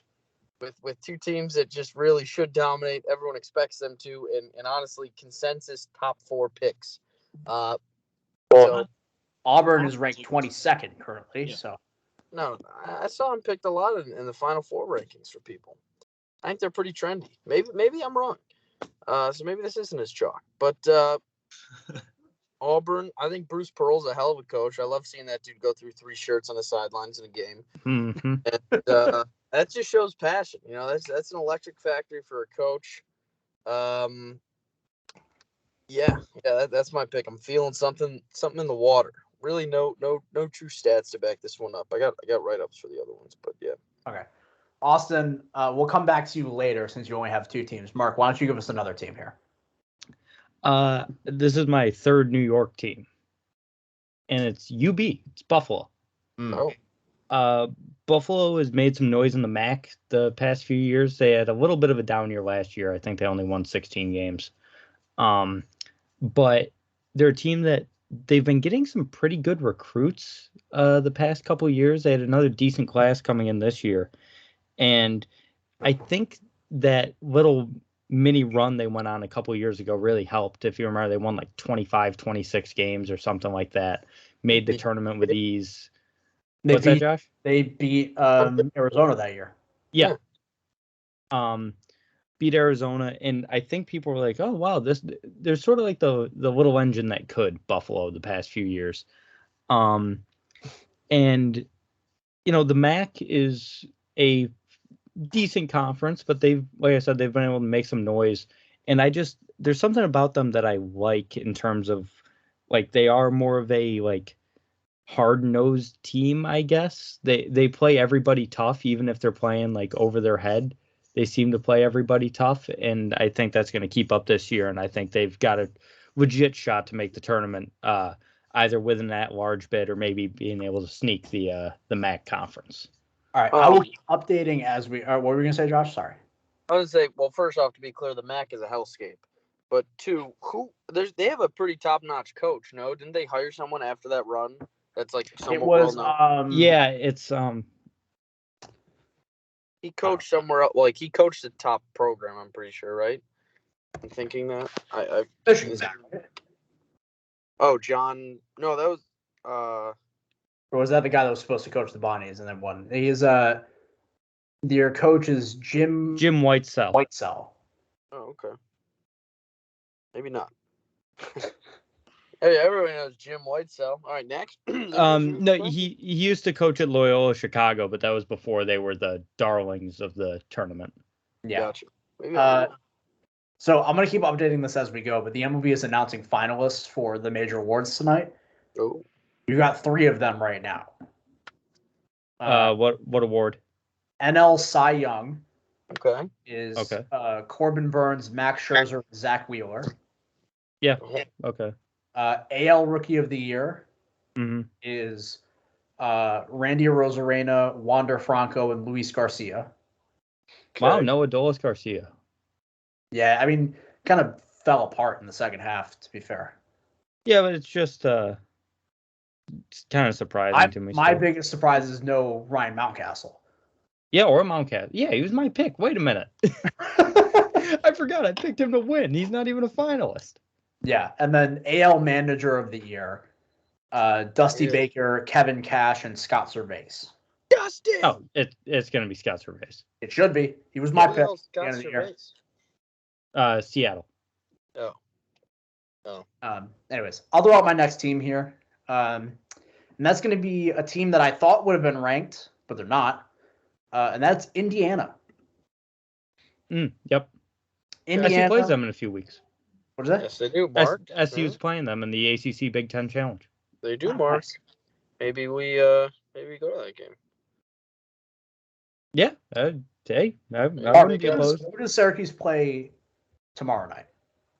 with two teams that just really should dominate. Everyone expects them to, and honestly, consensus top 4 picks. So Auburn is ranked 22nd currently, so. No, I saw him picked a lot in the Final Four rankings for people. I think they're pretty trendy. Maybe I'm wrong. So maybe this isn't as chalk. But Auburn, I think Bruce Pearl's a hell of a coach. I love seeing that dude go through 3 shirts on the sidelines in a game. Mm-hmm. And that just shows passion. You know, that's an electric factory for a coach. That's my pick. I'm feeling something in the water. Really, no true stats to back this one up. I got write-ups for the other ones, but yeah. Okay. Austin, we'll come back to you later since you only have 2 teams. Mark, why don't you give us another team here? This is my 3rd New York team, and it's UB. It's Buffalo. Buffalo has made some noise in the MAC the past few years. They had a little bit of a down year last year. I think they only won 16 games. But they're a team that they've been getting some pretty good recruits the past couple of years. They had another decent class coming in this year. And I think that little mini run they went on a couple of years ago really helped. If you remember, they won like 25, 26 games or something like that. Made the tournament with ease. What's that, Josh? They beat Arizona that year. Yeah. Beat Arizona, and I think people were like, "Oh wow, they're sort of like the little engine that could Buffalo the past few years." And you know, the MAC is a decent conference, but like I said, they've been able to make some noise. And there's something about them that I like in terms of like they are more of a like hard-nosed team, I guess. They play everybody tough, even if they're playing like over their head. They seem to play everybody tough, and I think that's going to keep up this year. And I think they've got a legit shot to make the tournament, either with an at-large bid or maybe being able to sneak the MAC conference. All right, I will keep updating as we. What were we going to say, Josh? Sorry. I was going to say, well, first off, to be clear, the MAC is a hellscape. But 2, they have a pretty top-notch coach. No, didn't they hire someone after that run? That's like it was. It's He coached somewhere else. Like he coached the top program. I'm pretty sure, right? I'm thinking that. Fishing. Oh, John. No, that was. Or was that the guy that was supposed to coach the Bonnies and then won? He is their coach is Jim Whitesell. Oh, okay. Maybe not. Hey, everyone knows Jim Whitesell. All right, next. No, he used to coach at Loyola Chicago, but that was before they were the darlings of the tournament. Yeah. Gotcha. So I'm going to keep updating this as we go, but the MLB is announcing finalists for the major awards tonight. Oh. We've got 3 of them right now. What award? NL Cy Young. Okay. Is Corbin Burns, Max Scherzer, Zach Wheeler. Yeah. Okay. AL Rookie of the Year is Randy Arozarena, Wander Franco, and Luis Garcia. Okay. Wow, no Adolis Garcia. Yeah, I mean, kind of fell apart in the second half, to be fair. Yeah, but it's just kind of surprising to me. My biggest surprise is no Ryan Mountcastle. Yeah, or Mountcastle. Yeah, he was my pick. Wait a minute. I forgot I picked him to win. He's not even a finalist. Yeah, and then AL Manager of the Year, Dusty Baker, Kevin Cash, and Scott Servais. Dusty! Oh, it's going to be Scott Servais. It should be. He was my pick at the end of the year. Seattle. Oh. Anyways, I'll throw out my next team here. And that's going to be a team that I thought would have been ranked, but they're not. And that's Indiana. Yep. Indiana SU plays them in a few weeks. What is that? Yes, they do, Mark. SU's playing them in the ACC Big Ten Challenge. They do, Oh, Mark. nice. Maybe we go to that game. Yeah, hey, I Mark, wouldn't be opposed. Who does Syracuse play tomorrow night?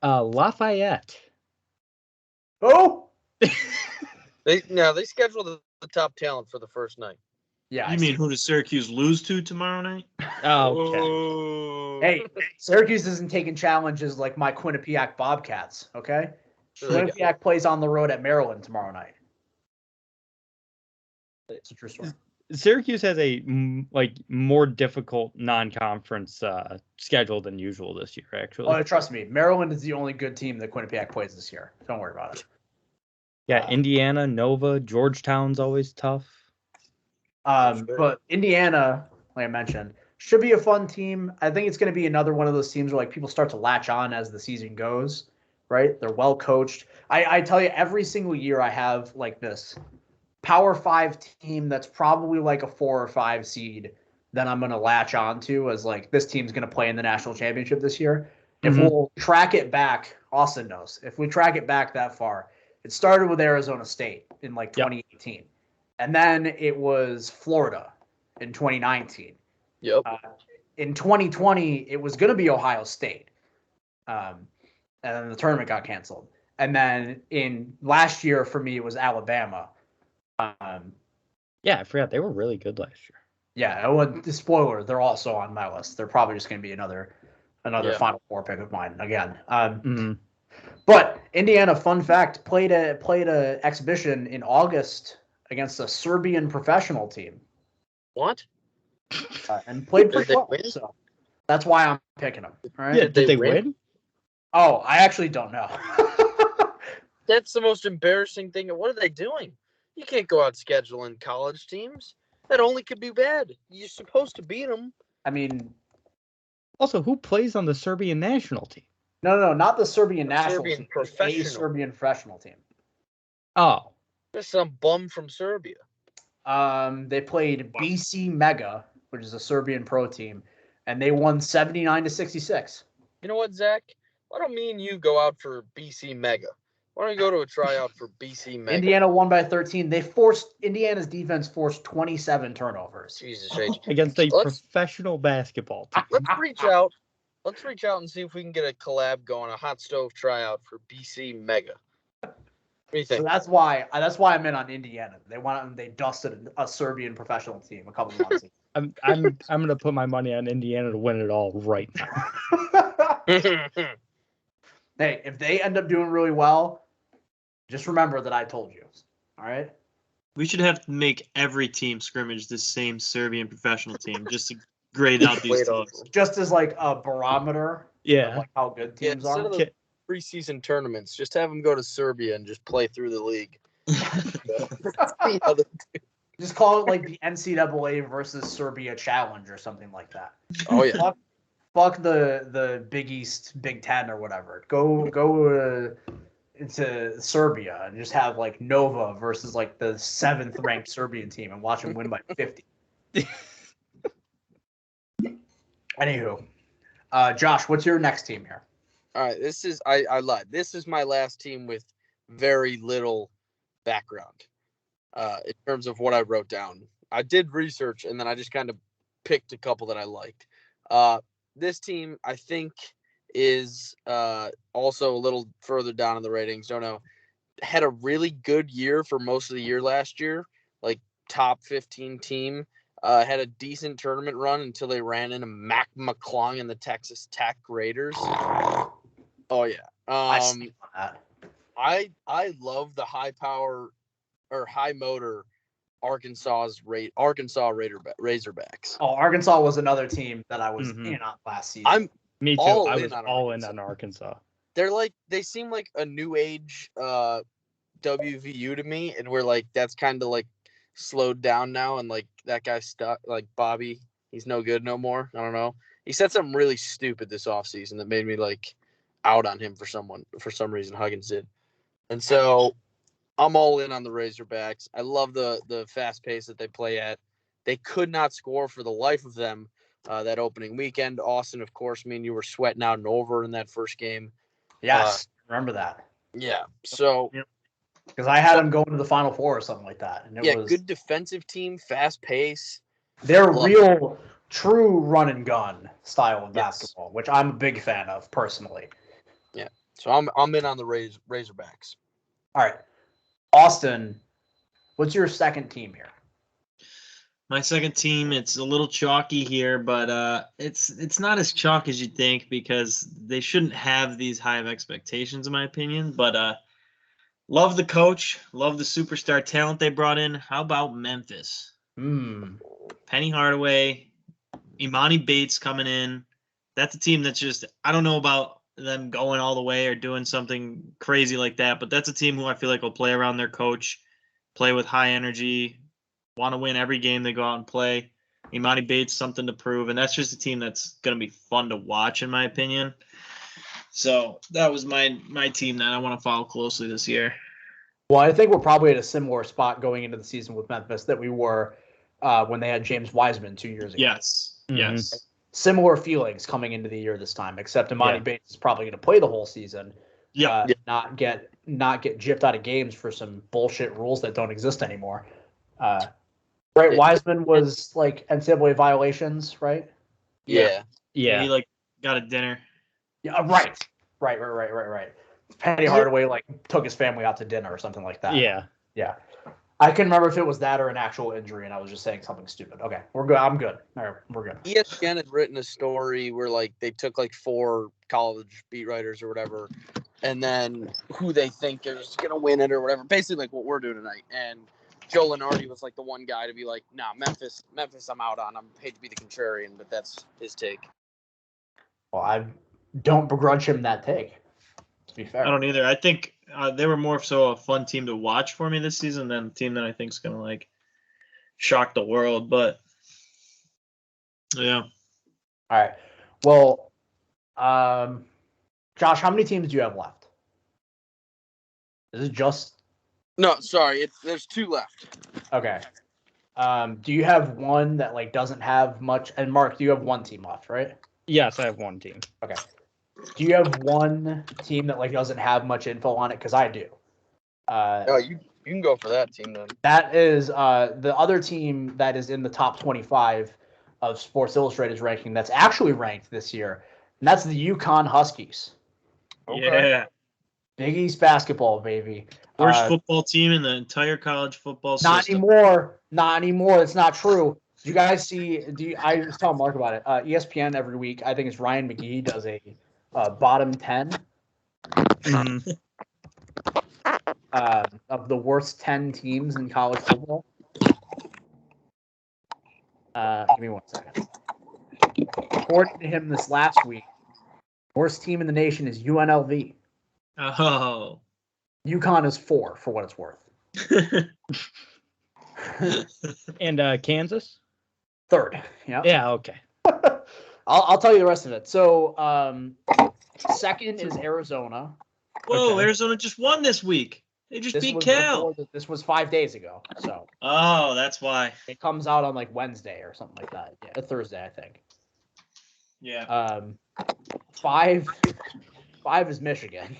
Lafayette. Oh, They scheduled the top talent for the first night. yeah. You mean who does Syracuse lose to tomorrow night? Okay. Hey, Syracuse isn't taking challenges like my Quinnipiac Bobcats, okay? Sure they Quinnipiac plays on the road at Maryland tomorrow night. It's a true story. Syracuse has a more difficult non-conference schedule than usual this year. Actually, Oh, trust me, Maryland is the only good team that Quinnipiac plays this year. Don't worry about it. yeah, Indiana, Nova, Georgetown's always tough. But Indiana, like I mentioned, should be a fun team. I think it's going to be another one of those teams where like people start to latch on as the season goes, right? They're well coached. I tell you, every single year I have like this Power 5 team that's probably like a 4 or 5 seed that I'm going to latch on to as like this team's going to play in the national championship this year. If we'll track it back, Austin knows. If we track it back that far, it started with Arizona State in like 2018. And then it was Florida in 2019. Yep. In 2020, it was going to be Ohio State. And then the tournament got canceled. And then in last year for me, it was Alabama. Yeah, I forgot they were really good last year. Yeah, spoiler, they're also on my list. They're probably just going to be another Final Four pick of mine again. But Indiana, fun fact, played a exhibition in August against a Serbian professional team. What? And played pretty Did they well. win? So that's why I'm picking them. All right? Yeah, did they win? Oh, I actually don't know. That's the most embarrassing thing. What are they doing? You can't go out scheduling college teams. That only could be bad. You're supposed to beat them. I mean, Also, who plays on the Serbian national team? no, not the Serbian national Serbian team. professional. A Serbian professional team. Oh, There's some bum from Serbia. They played BC Mega, which is a Serbian pro team, and they won 79-66. You know what, Zach? Why don't me and you go out for BC Mega? Why don't you go to a tryout for BC Mega? Indiana won by 13. Indiana's defense forced 27 turnovers. Jesus H. against a professional basketball team. Let's reach out. Let's reach out and see if we can get a collab going, a hot stove tryout for BC Mega. What do you think? So that's why I'm in on Indiana. They dusted a Serbian professional team a couple months ago. I'm gonna put my money on Indiana to win it all right now. Hey, if they end up doing really well, just remember that I told you. All right? We should have to make every team scrimmage the same Serbian professional team just to grade out these teams. Just as like a barometer Yeah. of like how good teams instead are. of the preseason tournaments, just have them go to Serbia and just play through the league. Just call it like the NCAA versus Serbia challenge or something like that. Oh yeah. Fuck the Big East, Big Ten or whatever. Go into Serbia and just have like Nova versus like the 7th ranked Serbian team and watch them win by 50. Anywho, Josh, what's your next team here? All right, this is I lied. This is my last team with very little background in terms of what I wrote down. I did research and then I just kind of picked a couple that I liked. This team, I think, is also a little further down in the ratings. Don't know. Had a really good year for most of the year last year, like top 15 team. Had a decent tournament run until they ran into Mac McClung and the Texas Tech Raiders. Oh yeah. I love the high power or high motor Arkansas Razorbacks. Oh, Arkansas was another team that I was in on last season. Me too. I was all in on Arkansas. They seem like a new age WVU to me, and we're like that's kind of like slowed down now, and like that guy stuck like Bobby, he's no good no more. I don't know. He said something really stupid this offseason that made me like out on him for some reason. Huggins did. And so I'm all in on the Razorbacks. I love the fast pace that they play at. They could not score for the life of them that opening weekend. Austin, of course, me and you were sweating out and over in that first game. Yes, remember that. Yeah. So, because I had them going to the Final Four or something like that, and it was good defensive team, fast pace. They're real, true run and gun style of basketball, which I'm a big fan of personally. Yeah. So I'm in on the Razorbacks. All right, Austin, what's your second team here? My second team, it's a little chalky here, but it's not as chalk as you think because they shouldn't have these high of expectations, in my opinion. But love the coach, love the superstar talent they brought in. How about Memphis? Penny Hardaway, Imani Bates coming in. That's a team that's just, I don't know about them going all the way or doing something crazy like that, but that's a team who I feel like will play around their coach, play with high energy, want to win every game they go out and play. Imani Bates, something to prove, and that's just a team that's going to be fun to watch, in my opinion. So that was my team that I want to follow closely this year. Well, I think we're probably at a similar spot going into the season with Memphis that we were when they had James Wiseman 2 years ago. Yes. Yes. Similar feelings coming into the year this time, except Imani Bates is probably going to play the whole season. Not get gypped out of games for some bullshit rules that don't exist anymore. Right, Wiseman was like NCAA violations, right? Yeah. He like got a dinner. Yeah, right. Penny Hardaway like took his family out to dinner or something like that. Yeah. I can remember if it was that or an actual injury, and I was just saying something stupid. Okay, we're good. I'm good. All right, we're good. ESPN had written a story where like they took like 4 college beat writers or whatever, and then who they think is gonna win it or whatever. Basically, like what we're doing tonight. And Joe Lenardi was like the one guy to be like, "Nah, Memphis, I'm out on. I'm paid to be the contrarian," but that's his take. Well, I don't begrudge him that take. To be fair, I don't either. I think they were more so a fun team to watch for me this season than a team that I think is going to like shock the world. But yeah. All right. Well, Josh, how many teams do you have left? Is it just? No, sorry. There's 2 left. Okay. Do you have one that like doesn't have much? And Mark, do you have one team left, right? Yes, I have one team. Okay. Do you have one team that like doesn't have much info on it? Because I do. You can go for that team then. That is the other team that is in the top 25 of Sports Illustrated's ranking that's actually ranked this year, and that's the Yukon Huskies. Okay. Yeah. Big East basketball, baby. Worst football team in the entire college football system. Not anymore. It's not true. Do you guys see? I was telling Mark about it. ESPN every week, I think it's Ryan McGee does a bottom 10 of the worst 10 teams in college football. Give me 1 second. According to him, this last week, worst team in the nation is UNLV. Oh. UConn is 4 for what it's worth. And Kansas? 3rd. Yeah. Yeah, okay. I'll tell you the rest of it. So, 2nd is Arizona. Whoa, okay. Arizona just won this week. They just beat Cal. This was 5 days ago. So. Oh, that's why. It comes out on like Wednesday or something like that. Yeah, Thursday, I think. Yeah. 5 is Michigan.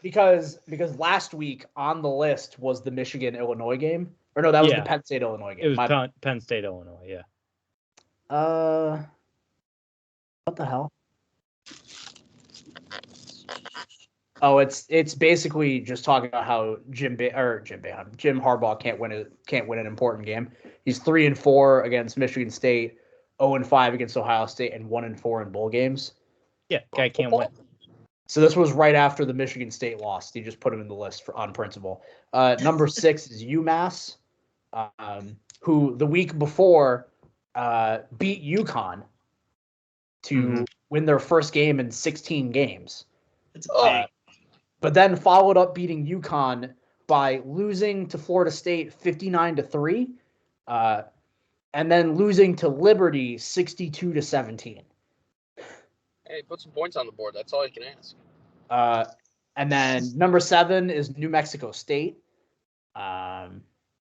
because last week on the list was the Michigan-Illinois game. Or no, that was the Penn State-Illinois game. It was Penn State-Illinois, yeah. What the hell? Oh, it's basically just talking about how Jim Harbaugh can't win an important game. He's 3-4 against Michigan State, 0-5 against Ohio State, and 1-4 in bowl games. Yeah, guy can't win. So this was right after the Michigan State loss. He just put him in the list on principle. Number 6 is UMass, who the week before beat UConn to win their first game in 16 games. It's big. But then followed up beating UConn by losing to Florida State 59-3, and then losing to Liberty 62-17. Hey, put some points on the board. That's all you can ask. And then number 7 is New Mexico State. What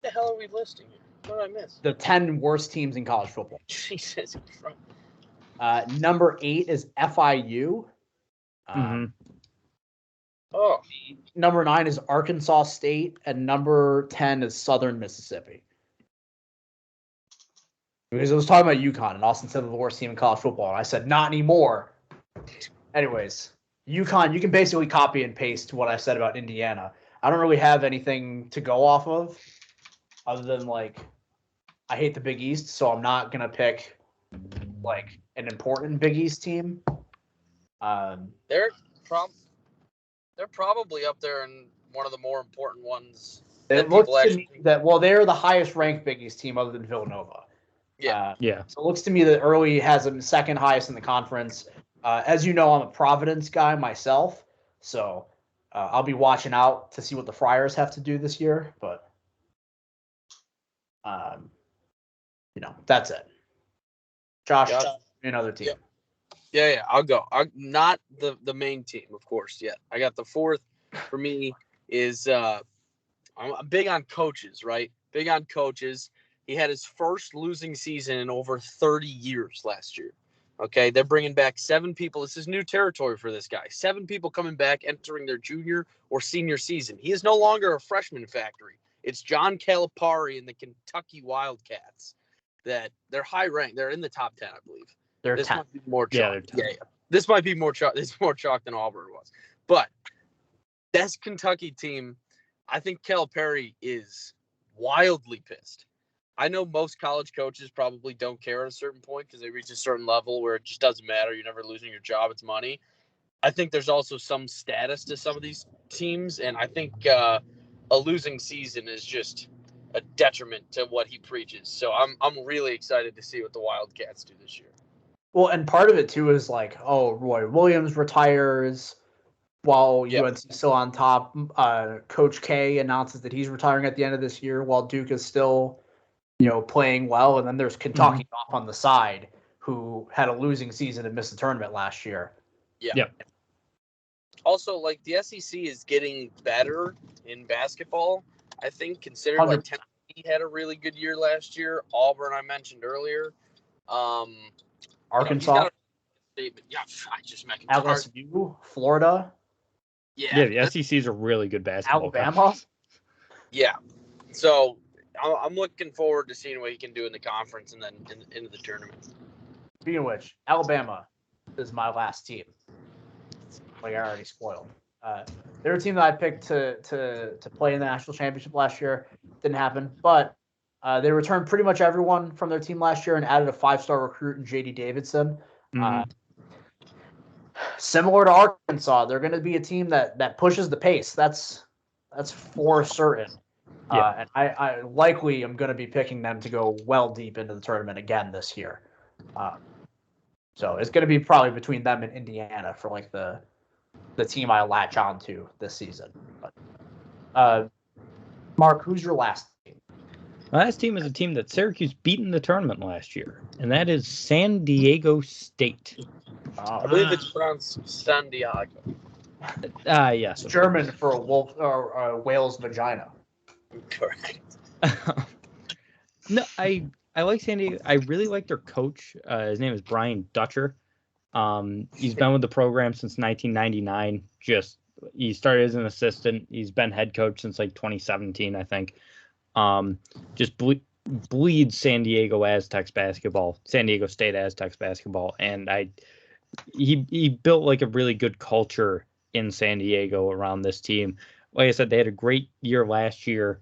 the hell are we listing here? What did I miss? The 10 worst teams in college football. Jesus Christ. Number 8 is FIU. Oh, Number 9 is Arkansas State, and number 10 is Southern Mississippi. Because I was talking about UConn, and Austin said the worst team in college football, and I said not anymore. Anyways, UConn, you can basically copy and paste what I said about Indiana. I don't really have anything to go off of, other than like I hate the Big East, so I'm not gonna pick like an important Big East team. they're probably up there in one of the more important ones. It looks to me that they're the highest ranked Big East team other than Villanova. Yeah. So it looks to me that Early has them second highest in the conference. As you know, I'm a Providence guy myself, so I'll be watching out to see what the Friars have to do this year. But that's it. Josh, another team. Yeah, I'll go. Not the main team, of course, yet. I got the fourth for me is I'm big on coaches, right? Big on coaches. He had his first losing season in over 30 years last year. Okay, they're bringing back 7 people. This is new territory for this guy. 7 people coming back, entering their junior or senior season. He is no longer a freshman factory. It's John Calipari and the Kentucky Wildcats. That they're high ranked. They're in the top 10, I believe. They're this 10. Might be more chalk. Yeah. This might be more chalk. It's more chalk than Auburn was. But this Kentucky team, I think Calipari is wildly pissed. I know most college coaches probably don't care at a certain point because they reach a certain level where it just doesn't matter. You're never losing your job. It's money. I think there's also some status to some of these teams, and I think a losing season is just a detriment to what he preaches. So I'm really excited to see what the Wildcats do this year. Well, and part of it too is like, Roy Williams retires while UNC is still on top. Coach K announces that he's retiring at the end of this year while Duke is still playing well, and then there's Kentucky off on the side who had a losing season and missed the tournament last year. Yeah. Also, like the SEC is getting better in basketball. I think considering like Tennessee had a really good year last year. Auburn, I mentioned earlier. Arkansas. I just mentioned LSU, Florida. Yeah, the SEC is a really good basketball. Alabama. Yeah. So I'm looking forward to seeing what he can do in the conference and then into the tournament. Speaking of which, Alabama is my last team. Like I already spoiled. They're a team that I picked to play in the national championship last year. Didn't happen, but they returned pretty much everyone from their team last year and added a 5-star recruit in J.D. Davidson. Similar to Arkansas, they're going to be a team that pushes the pace. That's for certain. And I likely am going to be picking them to go well deep into the tournament again this year. So it's going to be probably between them and Indiana for like the team I latch on to this season. But, Mark, who's your last team? My last team is a team that Syracuse beat in the tournament last year, and that is San Diego State. I believe it's pronounced San Diego. Yes. German for a wolf or a whale's vagina. Correct. No, I like San Diego. I really like their coach. His name is Brian Dutcher. He's been with the program since 1999. He started as an assistant. He's been head coach since like 2017, I think. Just bleeds San Diego State Aztecs basketball, and he built like a really good culture in San Diego around this team. Like I said, they had a great year last year.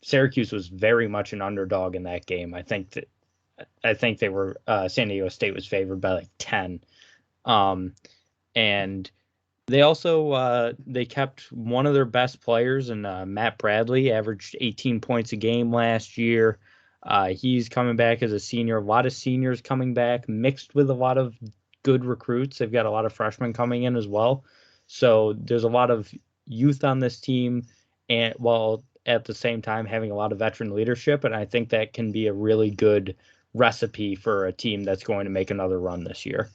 Syracuse was very much an underdog in that game. I think they were San Diego State was favored by like 10. And they also they kept one of their best players, and Matt Bradley averaged 18 points a game last year. He's coming back as a senior. A lot of seniors coming back, mixed with a lot of good recruits. They've got a lot of freshmen coming in as well. So there's a lot of youth on this team, and while at the same time having a lot of veteran leadership. And I think that can be a really good recipe for a team that's going to make another run this year.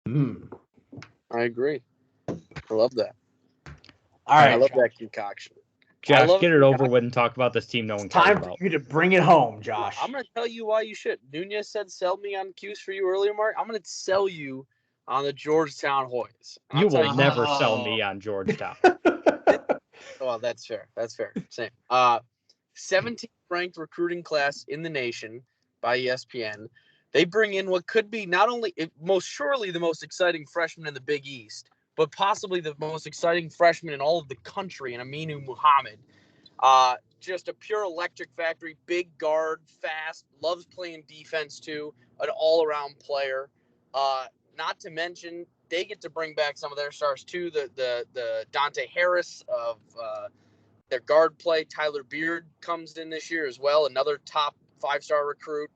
I agree. I love that. All right. I love that concoction. Josh, love get it over with and talk about this team no one cares Time for about. you to bring it home, Josh. I'm going to tell you why you should. Nunez said sell me on Q's for you earlier, Mark. I'm going to sell you on the Georgetown Hoyas. And You I'll tell will never sell me on Georgetown. Well, that's fair. That's fair. Same. 17th ranked recruiting class in the nation by ESPN. They bring in what could be not only most surely the most exciting freshman in the Big East, but possibly the most exciting freshman in all of the country in Aminu Muhammad. Just a pure electric factory, big guard, fast, loves playing defense too, an all-around player. Not to mention, they get to bring back some of their stars too. The Dante Harris of their guard play. Tyler Beard comes in this year as well, another top 5-star recruit.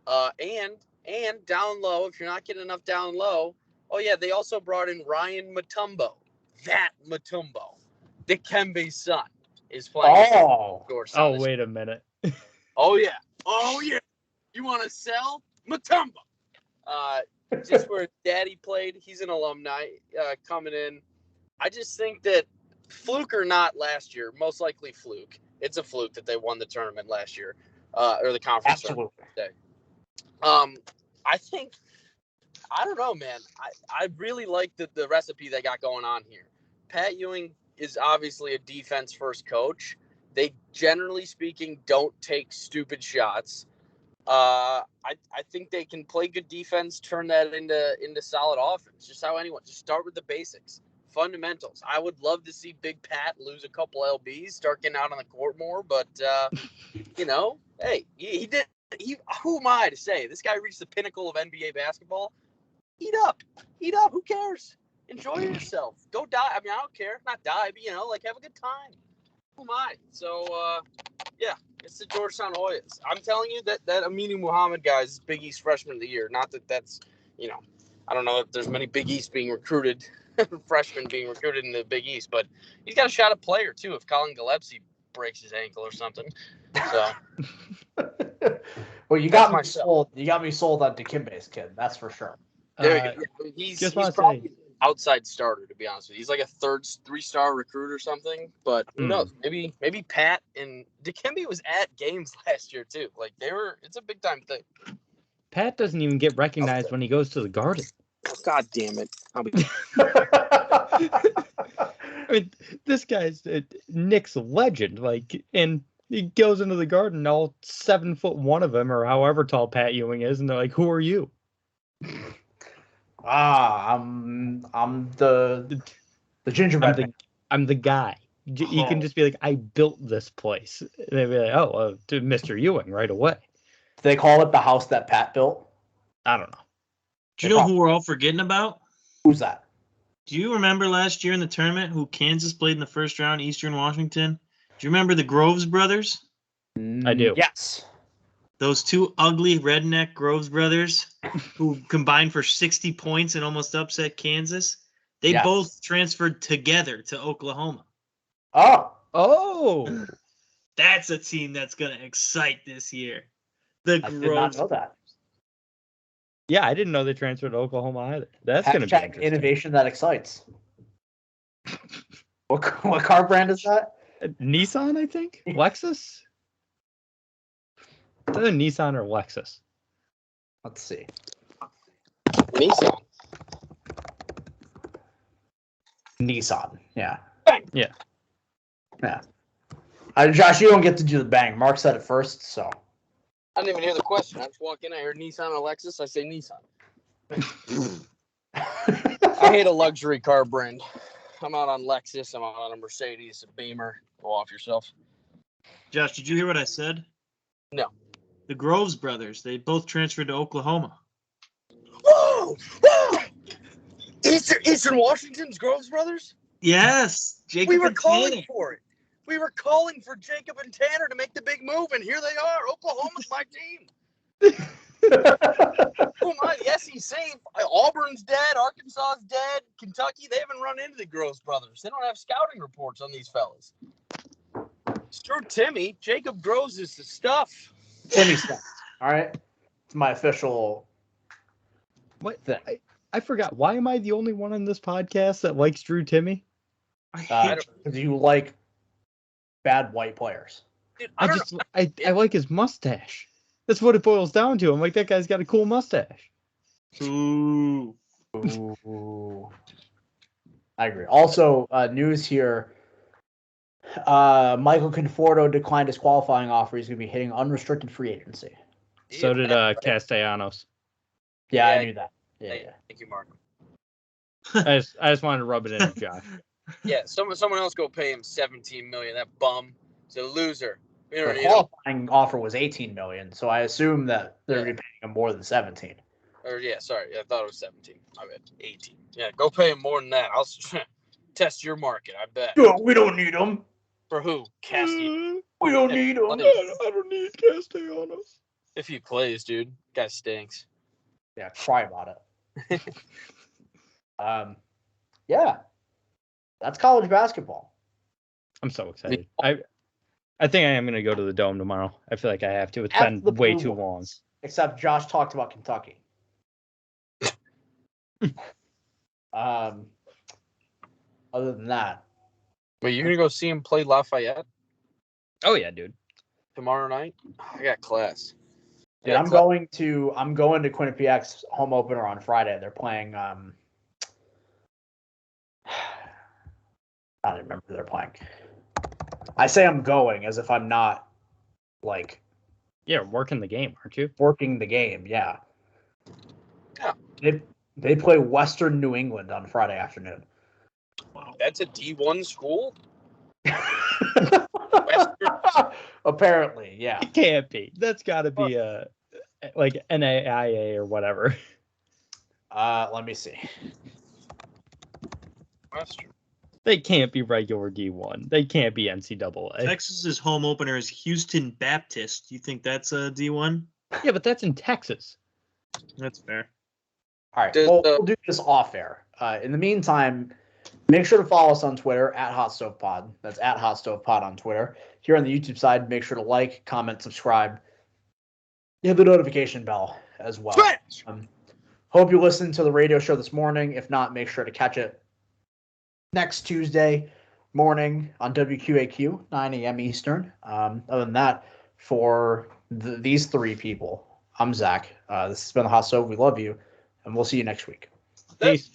And down low, if you're not getting enough down low, oh yeah, they also brought in Ryan Mutombo. That Mutombo, Dikembe's son, is playing. Oh, wait a minute. Oh yeah. You want to sell Mutombo? Just where Daddy played, he's an alumni coming in. I just think that fluke or not last year, most likely fluke. It's a fluke that they won the tournament last year, or the conference. Absolutely. I think, I don't know, man. I really like the recipe they got going on here. Pat Ewing is obviously a defense-first coach. They, generally speaking, don't take stupid shots. I think they can play good defense, turn that into solid offense. Just start with the basics, fundamentals. I would love to see Big Pat lose a couple LBs, start getting out on the court more. But hey, he did. Who am I to say this guy reached the pinnacle of NBA basketball? Eat up. Who cares? Enjoy yourself. Go die. I mean, I don't care. Not die, but have a good time. Who am I? So yeah, it's the Georgetown Hoyas. I'm telling you that Aminu Muhammad guy is Big East Freshman of the Year. Not that's I don't know if there's many Big East being recruited, freshmen being recruited in the Big East, but he's got a shot at player too if Colin Gillespie breaks his ankle or something. So. Well, you got me sold. You got me sold on Dikembe's kid. That's for sure. There you go. He's probably outside starter, to be honest with you. He's like a 3-star recruit or something. But who knows? Maybe Pat and Dikembe was at games last year too. Like it's a big time thing. Pat doesn't even get recognized when he goes to the Garden. God damn it! I mean, this guy's Nick's legend. And he goes into the Garden, all 7'1" of him, or however tall Pat Ewing is, and they're like, "Who are you?" I'm the gingerbread. I'm the guy. You can just be like, "I built this place." And they'd be like, "Oh, to Mr. Ewing right away." Do they call it the house that Pat built? I don't know. Do you know who we're all forgetting about? Who's that? Do you remember last year in the tournament who Kansas played in the first round, Eastern Washington? Do you remember the Groves brothers? I do. Yes. Those two ugly redneck Groves brothers who combined for 60 points and almost upset Kansas. They both transferred together to Oklahoma. Oh. That's a team that's going to excite this year. The I Groves. did not know that. Yeah, I didn't know they transferred to Oklahoma either. That's going to be interesting. Innovation that excites. What car brand is that? Nissan, I think. Lexus. It's either Nissan or Lexus. Let's see. Nissan. Yeah. Yeah. Josh, you don't get to do the bang. Mark said it first, so. I didn't even hear the question. I just walk in, I heard Nissan or Lexus. I say Nissan. I hate a luxury car brand. I'm out on Lexus. I'm out on a Mercedes, a Beamer. Go off yourself. Josh, did you hear what I said? No. The Groves brothers, they both transferred to Oklahoma. Oh! Eastern Washington's Groves brothers? Yes. Jacob we were calling for it. We were calling for Jacob and Tanner to make the big move, and here they are. Oklahoma's my team. Who am I? The SEC. Auburn's dead. Arkansas's dead. Kentucky, they haven't run into the Groves brothers. They don't have scouting reports on these fellas. Screw Timmy. Jacob Groves is the stuff. Timmy stuff. All right. It's my official thing. I forgot. Why am I the only one on this podcast that likes Drew Timmy? Because you like bad white players. Dude, I like his mustache. That's what it boils down to. I'm like, that guy's got a cool mustache. Ooh. Ooh. I agree. Also, news here. Michael Conforto declined his qualifying offer. He's going to be hitting unrestricted free agency. So did Castellanos. Yeah, Yeah, I knew that. Yeah. Thank you, Mark. I just wanted to rub it in, Josh. Yeah, someone else go pay him $17 million. That bum. He's a loser. We don't The need him. qualifying offer was $18 million, so I assume that they're going to be paying him more than 17. Or sorry, I thought it was 17. I bet 18. Yeah, go pay him more than that. I'll test your market. I bet. No, we don't need him. For who? Cassie. We don't need him. I don't need Castellanos. If he plays, dude, guy stinks. Yeah, cry about it. Yeah, that's college basketball. I'm so excited. I think I am going to go to the Dome tomorrow. I feel like I have to. It's F the been way Blue too ones. long. Except Josh talked about Kentucky. Other than that, Wait, you're gonna go see him play Lafayette Oh yeah, dude. tomorrow night? I got class. dude, I'm going to Quinnipiac's home opener on Friday. They're playing. I don't remember who they're playing. I say I'm going as if I'm not like Yeah, working the game, aren't you? working the game. Yeah. Yeah. They play Western New England on Friday afternoon. Wow. That's a D1 school? Apparently, yeah. It can't be. That's got to be like NAIA or whatever. Let me see. Western. They can't be regular D1. They can't be NCAA. Texas's home opener is Houston Baptist. You think that's a D1? Yeah, but that's in Texas. That's fair. All right, we'll do this off air. In the meantime, make sure to follow us on Twitter at Hot Stove Pod. That's at Hot Stove Pod on Twitter. Here on the YouTube side, make sure to like, comment, subscribe. You have the notification bell as well. Hope you listened to the radio show this morning. If not, make sure to catch it next Tuesday morning on WQAQ, 9 a.m. Eastern. Other than that, for these three people, I'm Zach. This has been the Hot Stove. We love you, and we'll see you next week. Peace.